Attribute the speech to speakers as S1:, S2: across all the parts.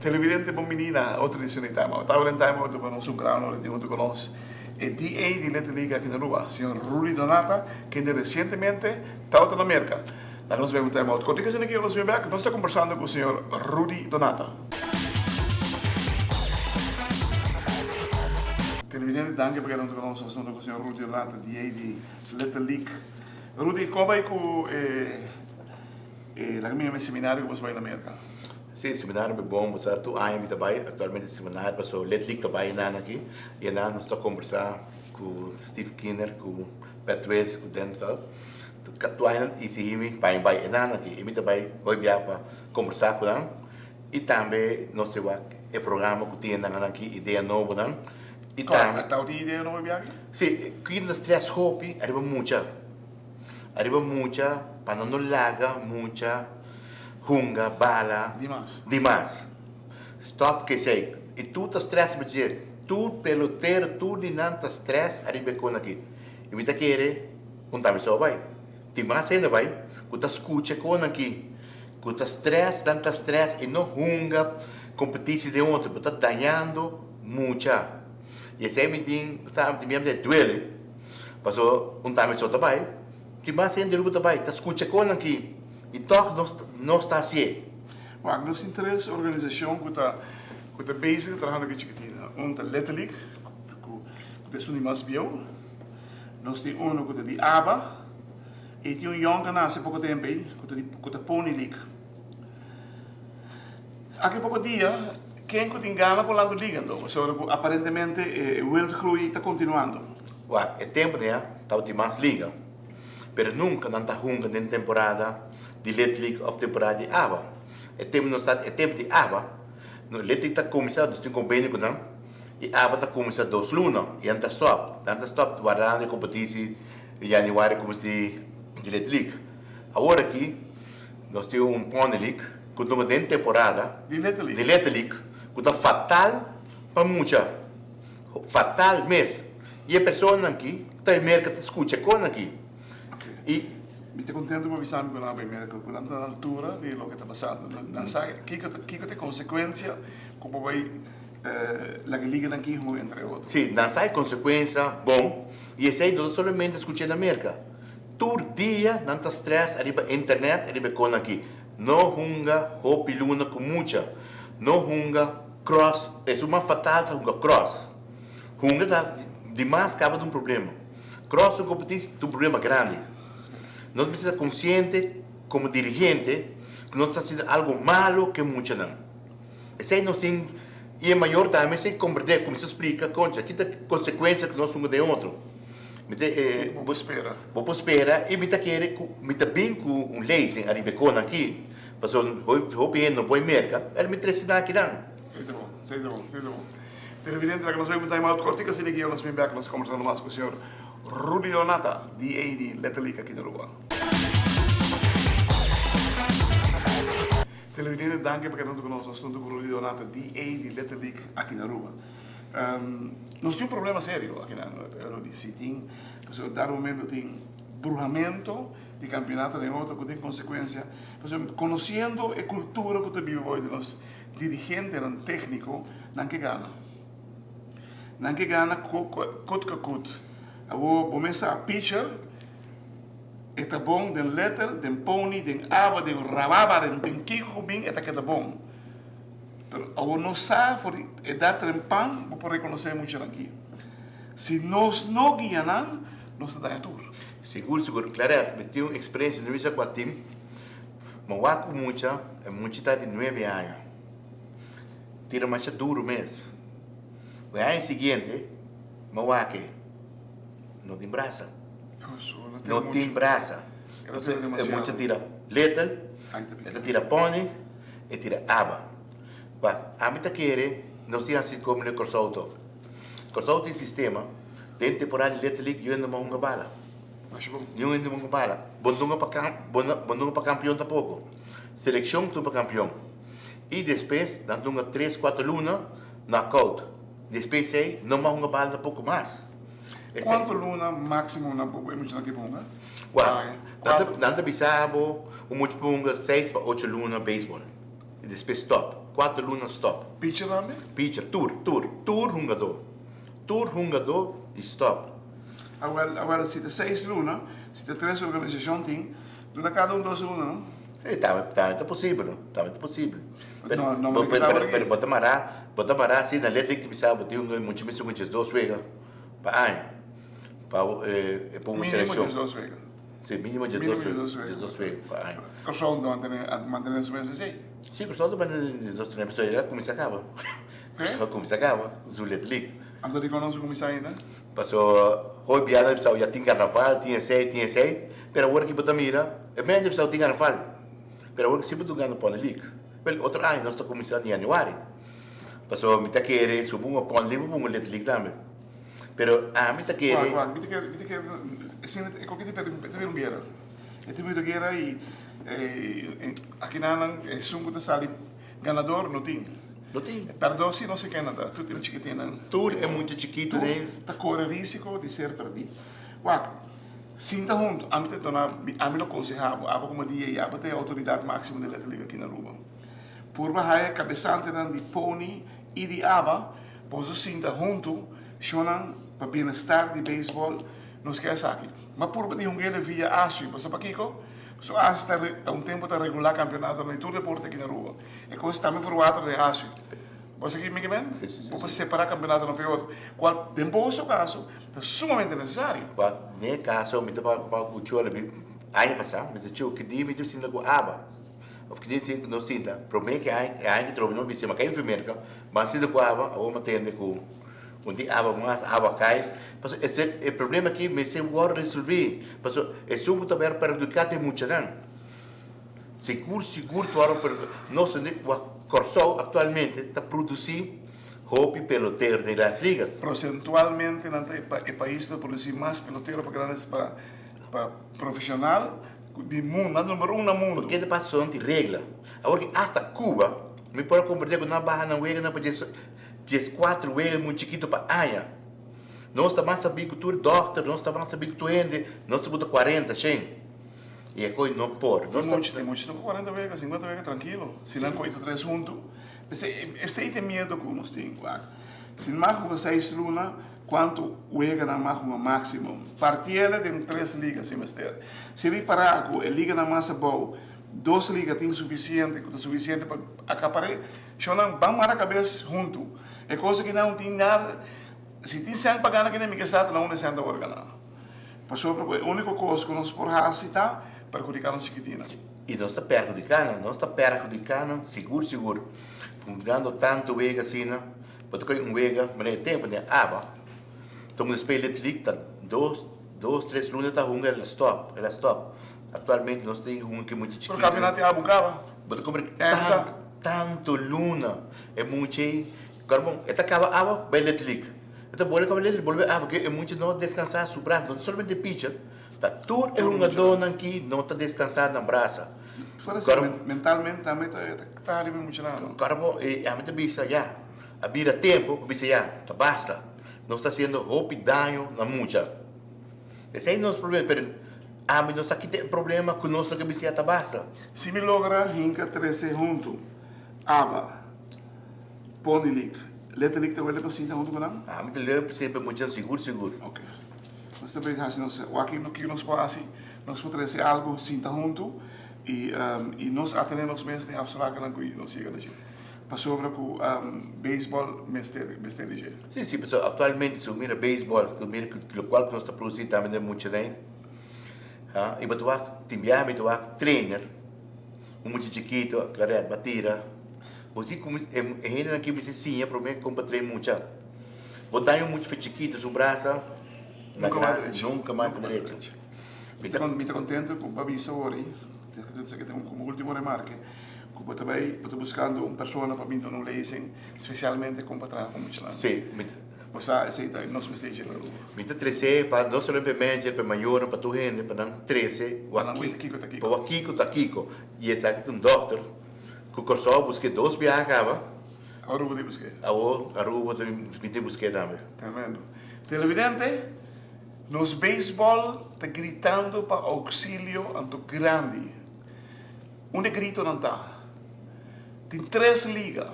S1: Televidente bom menina, outra edição de Time Out. Estava em Time Out para nosso grau, junto com nós. E DA de Letra Liga aqui na Rua, senhor Rudy Donata, que recentemente está na América. Nós vemos Time Out. Quando dizem aqui, nós estamos conversando com o senhor Rudy Donata. Televidente, danke porque nós conversamos com o senhor Rudy Donata, DA de Letra Liga. Rudy, como vai com o meu seminário que você vai na América?
S2: Sim, seminário é bom, mas tu ainda também, atualmente seminário passou Letlic também aqui, e nós estamos conversar com Steve Kinner, com Pat Wells, com Denver. Tu ainda e se himi vai aqui, e também vai viajar para conversar com ele. E também nós temos o programa que tem aqui, ideia nova, não?
S1: E também está a ideia nova viagem?
S2: Sim, que nos stress hopi arriba muita para não larga muita hunga, bala, demais. Stop que sei. E tu tá stress me dizer, tu peloteiro, tu de não tá stress, arriba com aqui. E me tá querer, também só vai. Demais ainda vai, que tá escuta com aqui. Que tá stress, não tá stress, e não hunga, competição de outro, que tá danhando muita. E esse aí me tem, sabe, me é duele. Passou também só vai. Demais ainda vai, tá escuta com aqui. E toch não está assim.
S1: Maar nós temos três organizações que estão bezig te trabalhando com chiquitina. Está letterlijk, que é o mais bio. Nós temos que é de ABA. E tem jong na há pouco tempo, que é Pony League. Há pouco dia, quem que tem gana por lá do liga, então? Aparentemente, o Wildgroei está continuando.
S2: É tempo, né? Estava de mais liga. Pero nunca não está junga na temporada de Letlic ou temporada de ABA. É tempo de ABA. No Letlic está começando, nós temos convênio com não. E ABA está começando 2 lunas. E anda stop. Anda stop guardando a competição de janeiro como de Letlic. Agora aqui, nós temos Pony League, que está dentro da temporada
S1: de
S2: Letlic, que está fatal para muita. Fatal mesmo. E a pessoa aqui, está em mercado, escuta com aqui.
S1: E me estou contente por avisar que na primeira que na altura de lo que está passando. Não sei que tem consequência como vai a liga aqui entre outros.
S2: Sim, não sei consequência bom. E esse aí não somente escutar na América. Todo dia não está stress, arriba internet, arriba com aqui. Não hunga, hopi luna com muita. Não hunga cross, é uma fatal hunga cross. Hunga dá demais cabo de um problema. Cross é um problema grande. Nós precisamos ser conscientes, como dirigente, que nós estamos fazendo algo malo que muito não. Esse aí nós temos, e é maior também, se compreender, como se explica, contra, que tem consequência que nós somos de outro. Vou esperar, e me está querendo, me está bem com lei, sem arriba com aqui, mas eu não vou merca, ele me traz aqui não.
S1: Sei de bom. Televidente, que nós vamos estar em uma cortica, se liga, nós vamos ver que nós conversamos mais com o senhor Rudy Donata, DA de Letterlic aqui na Rua. Televidente, danke porque não conosco, nós estamos com Rudy Donata, DA de Letterlic aqui na Rua. Nós temos um problema sério aqui na Rudy City. Dar momento tem burlamento de campeonato em outro que tem consequência. Conhecendo a cultura que vive hoje de nós dirigentes, técnico, não que gana. Não que gana, cut. Vou começar a pitcher, está bom, den letter, den pony, den aba, den rababa, den kiko bem, está que está bom. Pero agora não sabe, por dar trempan, vou reconhecer muito aqui. Se nós não guiamos, nós estamos a tour.
S2: Seguro, claro, eu tenho experiência no Visa com a time, mas eu muito de 9 anos. Tira mais duro mesmo. O ano seguinte, mas não tem braça. Não tem braça. É muito tira letra, tira pony e tira aba. A mim tá querendo, nós temos assim como no Corsauto. Corsauto tem sistema, dentro da temporada de letra liga, eu ainda não vou bala. Eu ainda não vou bala. Bondunga para campeão tá pouco. seleção tu para campeão. E depois, nós temos 3, 4 lunas, knockout. Depois aí, não mais uma bala um pouco mais.
S1: Quanto luna máximo na boa imagina que punga?
S2: Nada bisabo, muito punga 6 para 8 lunas beisebol. E depois stop. 4 lunas stop.
S1: Pitcher também?
S2: Pitcher, tour hungador e stop.
S1: Agora, se tem 6 lunas, se tem 3 organizações, tem, duna cada 2 lunas, não?
S2: Está possível, não? Está possível.
S1: Não,
S2: Pero bota mará, assim, na letra que bisabo, tem muito mais 2 vezes. Para uma seleção.
S1: Mínimo de 2 vezes.
S2: Sim, mínimo de 2 vezes.
S1: O sol manter as mesas aí?
S2: Sim, o sol manter as 2 vezes, ela começa a acabar. Só começa a acabar, o letra liga.
S1: Então, de quando começa ainda?
S2: Passou, hoje biada pessoal já tem carnaval, tinha sei, pero agora que bota mira, é bem de pessoal tem carnaval. Pero agora que se bota ganhando pão liga. Outro ano nós estamos começando em janeiro. Passou, me tá querendo, subo um pão liga, um letra liga também. Pero me tá querendo.
S1: Claro, me tá querendo, assim, é qualquer tipo de guerra. É tipo de guerra e aqui na é sungo de sali ganador não tem.
S2: Não tem.
S1: Perdão se não se quer nada, tudo é chiquitinho.
S2: Tudo é muito chiquito, né?
S1: Tá corre risco de ser perdido. Uau, sinta junto, a mim não aconselhava, a como dia e a ter autoridade máxima de letra liga aqui na Aruba. Por bahia cabeçante de pony e de aba, pois sinta junto, chonan para bem-estar de beisebol, não esquece aqui. Mas por de guerra via Ásia, passa para Kiko. So, hasta tempo de regular campeonato na todo deporte aqui na rua. E coisa também for o ato de Ásia. Você aqui, Miguel? Para separar campeonato no outro. Qual, tempo o caso, é sumamente necessário.
S2: Nesse caso, me dá para o tio, ano passado, mas o tio que dia me deu sinta com aba. O que dia não sinta, problema que ainda trouxe não bisa, mas cai enfermeira, mas sinta com aba, eu vou atender com onde aba cai. Esse é o problema que me se vai resolver. É só muito bem para educar tem muito não. Seguro para nós Corsol atualmente está produzindo hobby peloteiro nas ligas.
S1: Procentualmente, no país está produzindo mais peloteiro para profissional do mundo, número 1 no mundo.
S2: Porque passou de regra. Agora, até Cuba, me pode compreender que não barra na wega, não pode 4 wegas muito chiquito para aia. Nós estamos sabendo que tu é doctor, nós estamos sabendo que tu é nós estamos 40, gente. E a coisa não pode.
S1: Tem muitos com 40 vegas, 50 vegas, tranquilo. Se não coito 3 juntos. Esse tem medo que nós temos. Se não marca 6 lunas, quanto vega na marca máximo? Partida de 3 ligas, semestre. Se ele parar com a liga na massa boa, 2 ligas tem suficiente para acaparar, já não vamos a cabeça junto. É coisa que não tem nada. Se tem sangue para ganhar, que nem me está, não é sangue para ganhar. A única coisa que nós podemos fazer perjudicar os chiquitinos.
S2: E nós está perjudicando, seguro. Dando tanto vega assim, porque tem vega, mas não tempo, né? Então, o espelho elétrico, 2, 3 lunas, ela stop. Atualmente, nós temos que é muito chiquito.
S1: O campeonato é abucava.
S2: Mas como tanto luna, é muito aí. Agora, acaba bem elétrico. Então, volve porque é muito não descansar o braço, não somente pitcher. Está tudo é uma dona aqui, não está descansado na braça.
S1: Mentalmente também está ali muito nada.
S2: Agora, a gente bisa já, a vira tempo, bisa já, tá basta. Não está sendo roupa e dano na muita. Esse aí não é o problema, mas nós aqui tem problema com nós que bisa já tá basta.
S1: Se me logra rinca 13 junto, aba, ponilik, letterlijk te willen precies junto com não?
S2: Me lembro sempre muito seguro.
S1: Ok. Nós também nós aqui no que nós podemos nós podemos trazer algo sinta junto e nós atendemos mesmo a abstract que não chega da gente. Passou para o beisebol mestre de jeito.
S2: Sim, pessoal, atualmente se mira beisebol, o qual nós está produzindo também é muito bem. E tu vai timbiar, tu vai treinar, muito chiquito, claro, batira. Você como é ainda aqui me sim, é problema com treinar muito. Botar muito chiquito o braço. Nunca mais direito.
S1: Me está contente com o Babi Saori. Que tem como última remarca. Que eu também estou buscando uma pessoa para mim não leem, especialmente com para trás com muito.
S2: Sim.
S1: Pues esse está em nosso stage na Aruba.
S2: Mita 13, para não só para manager, para maior, para tu gente, para não 13,
S1: Para não Kiko tá Kiko.
S2: para Kiko tá Kiko. E está aqui um doctor, que o corso busque 2 viagens acaba.
S1: Aruba de busquei.
S2: Aruba também busquei também.
S1: Tá vendo? Televidente, nos beisebol está gritando para auxílio anto grande. Onde grito não está? Tem 3 ligas.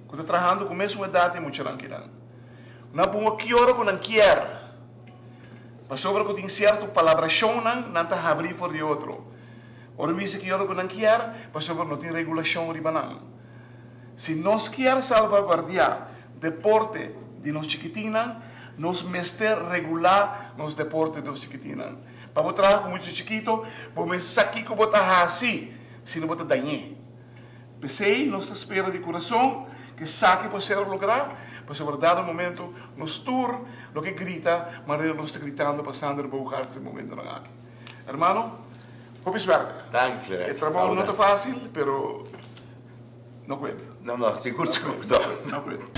S1: Que está trabalhando com a mesma idade muito ranquinã. Não pongo que hora que não quer. Mas sobre que tem certo palabração não está abrir for de outro. Ora me que hora que não quer, mas sobre não tem regulação de banana. Se nós quer salvaguardar deporte de nós chiquitina, nós mester regular nos deporte de nós chiquitina. Para botar com muito chiquito, vamos aqui que botar assim, se não botar danhe. Pensei, nossa espera de coração, que saque para ser lograr, mas sobre dado momento, nos tour, lo que grita, mas ele não está gritando, passando para buscar esse momento aqui. Hermano, boa suerte.
S2: Danke,
S1: O trabalho não é fácil, pero não cuesta.
S2: Não, seguro.
S1: Não cuesta.